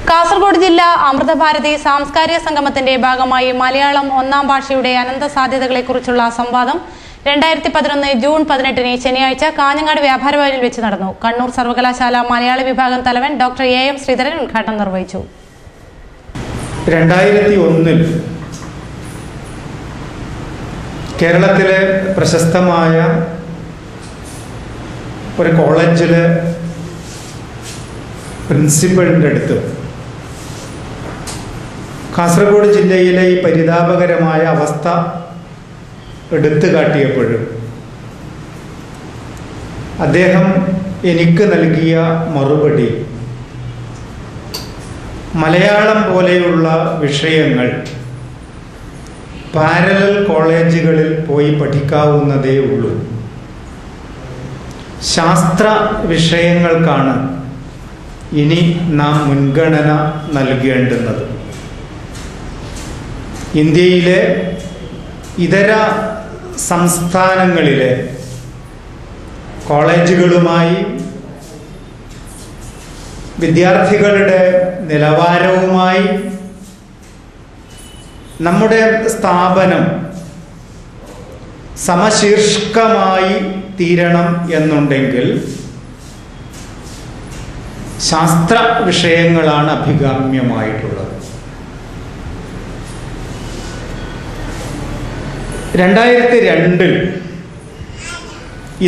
കാസർഗോഡ് ജില്ലാ അമൃതഭാരതി സാംസ്കാരിക സംഗമത്തിന്റെ ഭാഗമായി മലയാളം ഒന്നാം ഭാഷയുടെ അനന്ത സാധ്യതകളെക്കുറിച്ചുള്ള സംവാദം 2011 ജൂൺ 18 ശനിയാഴ്ച കാഞ്ഞങ്ങാട് വ്യാപാര ഭവനിൽ വെച്ച് നടന്നു. കണ്ണൂർ സർവകലാശാല മലയാള വിഭാഗം തലവൻ ഡോക്ടർ എം ശ്രീധരൻ ഉദ്ഘാടനം നിർവഹിച്ചു. 2001 കേരളത്തിലെ പ്രശസ്തമായ ഒരു കോളേജിലെ പ്രിൻസിപ്പലിൻ്റെ അടുത്ത് കാസർഗോഡ് ജില്ലയിലെ ഈ പരിതാപകരമായ അവസ്ഥ എടുത്തു കാട്ടിയപ്പോൾ അദ്ദേഹം എനിക്ക് നൽകിയ മറുപടി, മലയാളം പോലെയുള്ള വിഷയങ്ങൾ പാരലൽ കോളേജുകളിൽ പോയി പഠിക്കാവുന്നതേ ഉള്ളൂ. ശാസ്ത്ര വിഷയങ്ങൾക്കാണ് ഇനി നാം മുൻഗണന നൽകേണ്ടുന്നത്. ഇന്ത്യയിലെ ഇതര സംസ്ഥാനങ്ങളിലെ കോളേജുകളുമായി വിദ്യാർത്ഥികളുടെ നിലവാരവുമായി നമ്മുടെ സ്ഥാപനം സമശീർഷകമായി തീരണം എന്നുണ്ടെങ്കിൽ ശാസ്ത്ര വിഷയങ്ങളാണ് അഭികാമ്യമായിട്ടുള്ളത്. 2002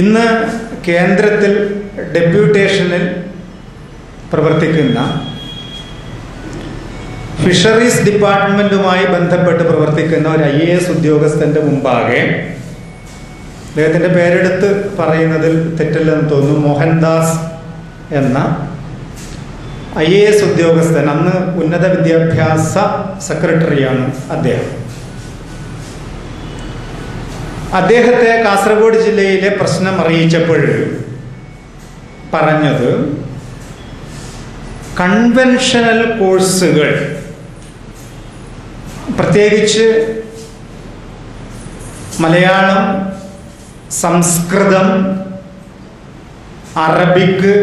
ഇന്ന് കേന്ദ്രത്തിൽ ഡെപ്യൂട്ടേഷനിൽ പ്രവർത്തിക്കുന്ന ഫിഷറീസ് ഡിപ്പാർട്ട്മെൻറ്റുമായി ബന്ധപ്പെട്ട് പ്രവർത്തിക്കുന്ന ഒരു IAS ഉദ്യോഗസ്ഥൻ്റെ മുമ്പാകെ, അദ്ദേഹത്തിൻ്റെ പേരെടുത്ത് പറയുന്നതിൽ തെറ്റില്ലെന്ന് തോന്നുന്നു, മോഹൻദാസ് എന്ന IAS ഉദ്യോഗസ്ഥൻ, അന്ന് ഉന്നത വിദ്യാഭ്യാസ സെക്രട്ടറിയാണ് അദ്ദേഹം. അദ്ദേഹത്തെ കാസർഗോഡ് ജില്ലയിലെ പ്രശ്നം അറിയിച്ചപ്പോൾ പറഞ്ഞത്, കൺവെൻഷനൽ കോഴ്സുകൾ, പ്രത്യേകിച്ച് മലയാളം, സംസ്കൃതം, അറബിക്,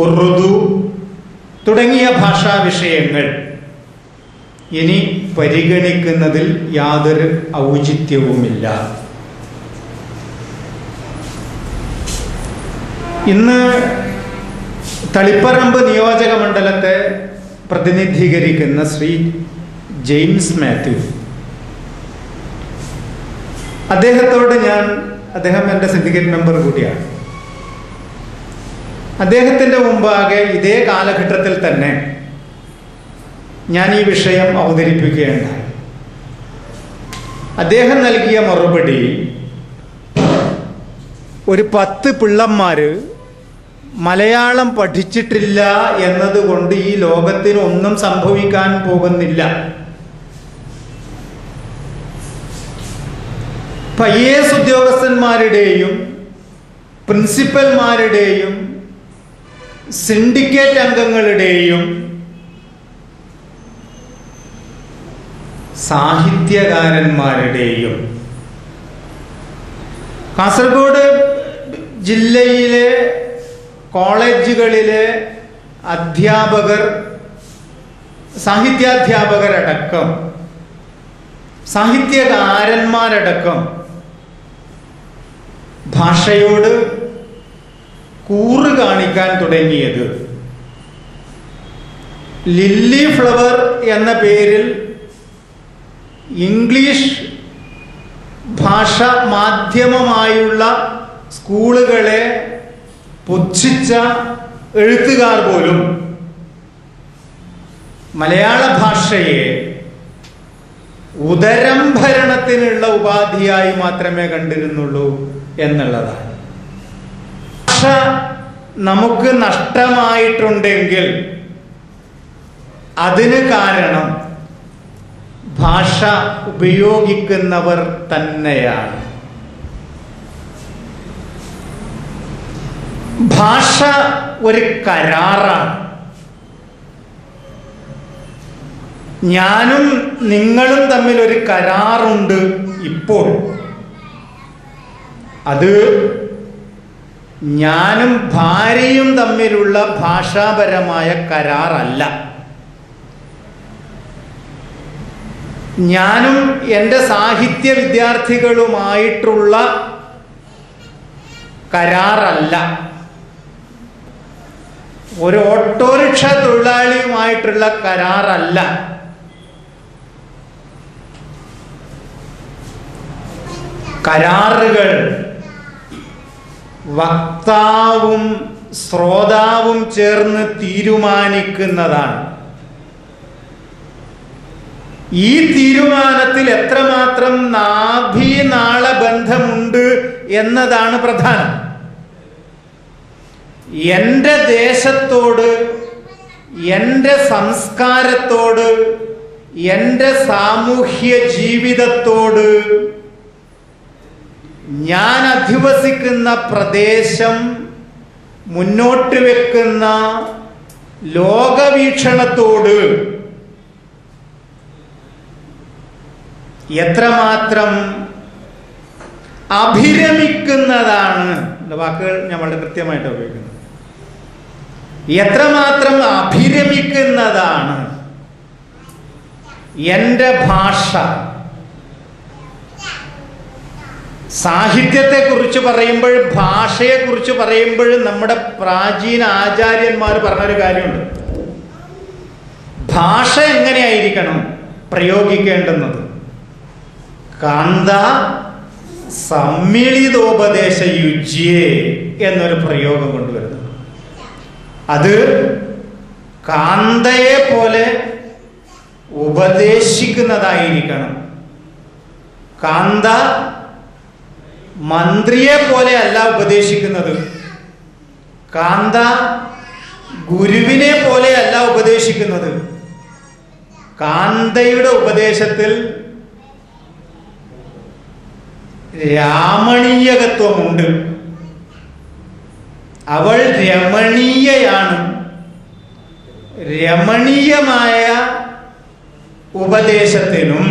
ഉറുദു തുടങ്ങിയ ഭാഷാ വിഷയങ്ങൾ ഇനി പരിഗണിക്കുന്നതിൽ യാതൊരു ഔചിത്യവുമില്ല. ഇന്ന് തളിപ്പറമ്പ് നിയോജക മണ്ഡലത്തെ പ്രതിനിധീകരിക്കുന്ന ശ്രീ ജെയിംസ് മാത്യു, അദ്ദേഹത്തോട് അദ്ദേഹം എൻ്റെ സിൻഡിക്കേറ്റ് മെമ്പർ കൂടിയാണ്, അദ്ദേഹത്തിൻ്റെ മുമ്പാകെ ഇതേ കാലഘട്ടത്തിൽ തന്നെ ഞാൻ ഈ വിഷയം അവതരിപ്പിക്കുകയുണ്ടായി. അദ്ദേഹം നൽകിയ മറുപടി, ഒരു 10 പിള്ളന്മാർ മലയാളം പഠിച്ചിട്ടില്ല എന്നതുകൊണ്ട് ഈ ലോകത്തിന് ഒന്നും സംഭവിക്കാൻ പോകുന്നില്ല. IAS ഉദ്യോഗസ്ഥന്മാരുടെയും പ്രിൻസിപ്പൽമാരുടെയും സിൻഡിക്കേറ്റ് അംഗങ്ങളുടെയും സാഹിത്യകാരന്മാരുടെയും കാസർഗോഡ് ജില്ലയിലെ കോളേജുകളിലെ അധ്യാപകർ, സാഹിത്യാധ്യാപകരടക്കം, സാഹിത്യകാരന്മാരടക്കം ഭാഷയോട് കൂറ് കാണിക്കാൻ തുടങ്ങിയത് ലില്ലി ഫ്ലവർ എന്ന പേരിൽ ഇംഗ്ലീഷ് ഭാഷ മാധ്യമമായുള്ള സ്കൂളുകളെ പുച്ഛിച്ച എഴുത്തുകാർ പോലും മലയാള ഭാഷയെ ഉദരംഭരണത്തിനുള്ള ഉപാധിയായി മാത്രമേ കണ്ടിരുന്നുള്ളൂ എന്നുള്ളതാണ്. ഭാഷ നമുക്ക് നഷ്ടമായിട്ടുണ്ടെങ്കിൽ അതിന് കാരണം ഭാഷ ഉപയോഗിക്കുന്നവർ തന്നെയാണ്. ഭാഷ ഒരു കരാറാണ്. ഞാനും നിങ്ങളും തമ്മിൽ ഒരു കരാറുണ്ട് ഇപ്പോൾ. അത് ഞാനും ഭാര്യയും തമ്മിലുള്ള ഭാഷാപരമായ കരാറല്ല. ഞാനും എൻ്റെ സാഹിത്യ വിദ്യാർത്ഥികളുമായിട്ടുള്ള കരാറല്ല. ഒരു ഓട്ടോറിക്ഷ തൊഴിലാളിയുമായിട്ടുള്ള കരാറല്ല. കരാറുകൾ വക്താവും ശ്രോതാവും ചേർന്ന് തീരുമാനിക്കുന്നതാണ്. ഈ തീരുമാനത്തിൽ എത്രമാത്രം നാഭീനാള ബന്ധമുണ്ട് എന്നതാണ് പ്രധാനം. എൻ്റെ ദേശത്തോട്, എൻ്റെ സംസ്കാരത്തോട്, എൻ്റെ സാമൂഹ്യ ജീവിതത്തോട്, ഞാൻ അധിവസിക്കുന്ന പ്രദേശം മുന്നോട്ട് വെക്കുന്ന ലോകവീക്ഷണത്തോട് എത്രമാത്രം അഭിരമിക്കുന്നതാണ്, വാക്കുകൾ ഞാൻ വളരെ കൃത്യമായിട്ട് ഉപയോഗിക്കുന്നത്, എത്രമാത്രം അഭിരമിക്കുന്നതാണ് എൻ്റെ ഭാഷ. സാഹിത്യത്തെക്കുറിച്ച് പറയുമ്പോൾ, ഭാഷയെക്കുറിച്ച് പറയുമ്പോൾ നമ്മുടെ പ്രാചീന ആചാര്യന്മാർ പറഞ്ഞൊരു കാര്യമുണ്ട്. ഭാഷ എങ്ങനെയായിരിക്കണം പ്രയോഗിക്കേണ്ടുന്നത്? കാന്ത സമ്മിളിതോപദേശ യുജ്യേ എന്നൊരു പ്രയോഗം കൊണ്ടുവരുന്നു. അത് കാന്തയെ പോലെ ഉപദേശിക്കുന്നതായിരിക്കണം. കാന്ത മന്ത്രിയെ പോലെ അല്ല ഉപദേശിക്കുന്നത്. കാന്ത ഗുരുവിനെ പോലെ അല്ല ഉപദേശിക്കുന്നത്. കാന്തയുടെ ഉപദേശത്തിൽ രാമണീയകത്വമുണ്ട്. അവൾ രമണീയയാണ്. രമണീയമായ ഉപദേശത്തിനും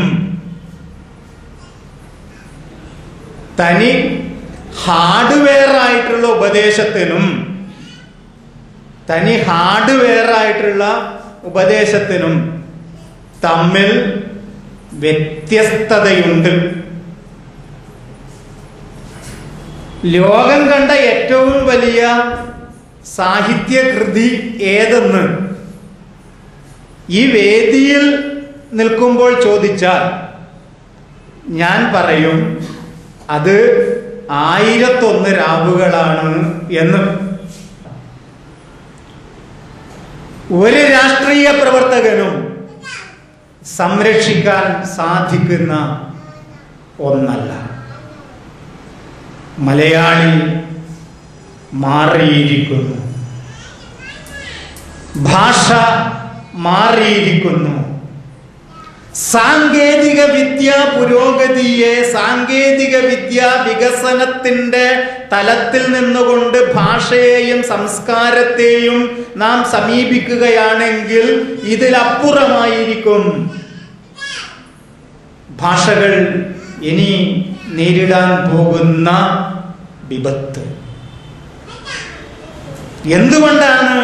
തനി ഹാർഡ്വെയർ ആയിട്ടുള്ള ഉപദേശത്തിനും തമ്മിൽ വ്യത്യസ്തതയുണ്ട്. ലോകം കണ്ട ഏറ്റവും വലിയ സാഹിത്യകൃതി ഏതെന്ന് ഈ വേദിയിൽ നിൽക്കുമ്പോൾ ചോദിച്ചാൽ ഞാൻ പറയും അത് 1001 രാവുകളാണ് എന്ന്. ഒരു രാഷ്ട്രീയ പ്രവർത്തകനും സംരക്ഷിക്കാൻ സാധിക്കുന്ന ഒന്നല്ല. മലയാളി മാറിയിരിക്കുന്നു, ഭാഷ മാറിയിരിക്കുന്നു. സാങ്കേതിക വിദ്യ പുരോഗതിയെ, സാങ്കേതിക വിദ്യ വികസനത്തിന്റെ തലത്തിൽ നിന്നുകൊണ്ട് ഭാഷയെയും സംസ്കാരത്തെയും നാം സമീപിക്കുകയാണെങ്കിൽ ഇതിലപ്പുറമായിരിക്കും ഭാഷകൾ ഇനി നേരിടാൻ പോകുന്ന വിപത്ത്. എന്തുകൊണ്ടാണ്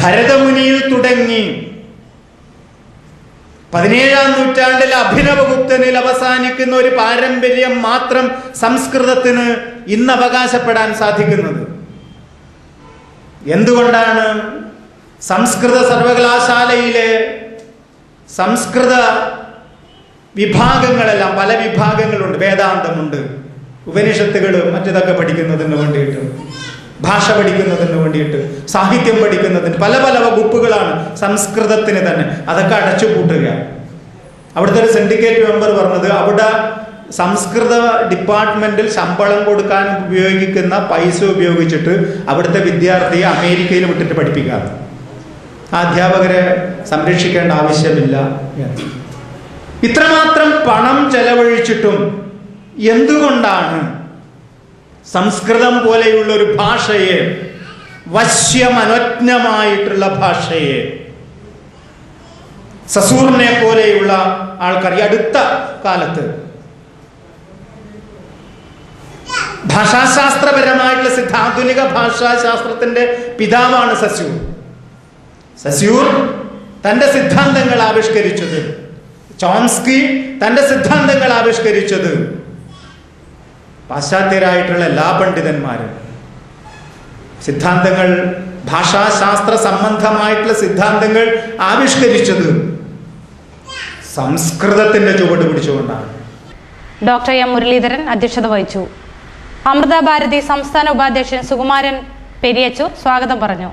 ഭരതമുനിയിൽ തുടങ്ങി 17-ാം നൂറ്റാണ്ടിൽ അഭിനവഗുപ്തനിൽ അവസാനിക്കുന്ന ഒരു പാരമ്പര്യം മാത്രം സംസ്കൃതത്തിന് ഇന്ന് അവകാശപ്പെടാൻ സാധിക്കുന്നത്? എന്തുകൊണ്ടാണ് സംസ്കൃത സർവകലാശാലയിലെ സംസ്കൃത വിഭാഗങ്ങളെല്ലാം, പല വിഭാഗങ്ങളുണ്ട്, വേദാന്തമുണ്ട്, ഉപനിഷത്തുകൾ മറ്റതൊക്കെ പഠിക്കുന്നതിന് വേണ്ടിയിട്ട്, ഭാഷ പഠിക്കുന്നതിന് വേണ്ടിയിട്ട്, സാഹിത്യം പഠിക്കുന്നതിന് പല പല വകുപ്പുകളാണ് സംസ്കൃതത്തിന് തന്നെ. അതൊക്കെ അടച്ചുപൂട്ടുക. അവിടുത്തെ ഒരു സിൻഡിക്കേറ്റ് മെമ്പർ പറഞ്ഞത് അവിടെ സംസ്കൃത ഡിപ്പാർട്ട്മെന്റിൽ ശമ്പളം കൊടുക്കാൻ ഉപയോഗിക്കുന്ന പൈസ ഉപയോഗിച്ചിട്ട് അവിടുത്തെ വിദ്യാർത്ഥിയെ അമേരിക്കയിൽ വിട്ടിട്ട് പഠിപ്പിക്കാം. ആ അധ്യാപകരെ സംരക്ഷിക്കേണ്ട ആവശ്യമില്ല. ഇത്രമാത്രം പണം ചെലവഴിച്ചിട്ടും എന്തുകൊണ്ടാണ് സംസ്കൃതം പോലെയുള്ള ഒരു ഭാഷയെ, വശ്യമനോജ്ഞമായിട്ടുള്ള ഭാഷയെ, സസൂറിനെ പോലെയുള്ള ആൾക്കാർ ഈ അടുത്ത കാലത്ത് ഭാഷാശാസ്ത്രപരമായിട്ടുള്ള ആധുനിക ഭാഷാശാസ്ത്രത്തിന്റെ പിതാവാണ് സസ്യൂർ. സസ്യൂർ തന്റെ സിദ്ധാന്തങ്ങൾ ആവിഷ്കരിച്ചത്, ചോംസ്കി തന്റെ സിദ്ധാന്തങ്ങൾ ആവിഷ്കരിച്ചത് പാശ്ചാത്യരായിട്ടുള്ള എല്ലാ പണ്ഡിതന്മാരും സിദ്ധാന്തങ്ങൾ, ഭാഷാശാസ്ത്ര സംബന്ധമായിട്ടുള്ള സിദ്ധാന്തങ്ങൾ ആവിഷ്കരിച്ചത് സംസ്കൃതത്തിന്റെ ചുവട് പിടിച്ചുകൊണ്ടാണ്. ഡോക്ടർ എം മുരളീധരൻ അധ്യക്ഷത വഹിച്ചു. അമൃത ഭാരതി സംസ്ഥാന ഉപാധ്യക്ഷൻ സുകുമാരൻ പെരിയച്ചു സ്വാഗതം പറഞ്ഞു.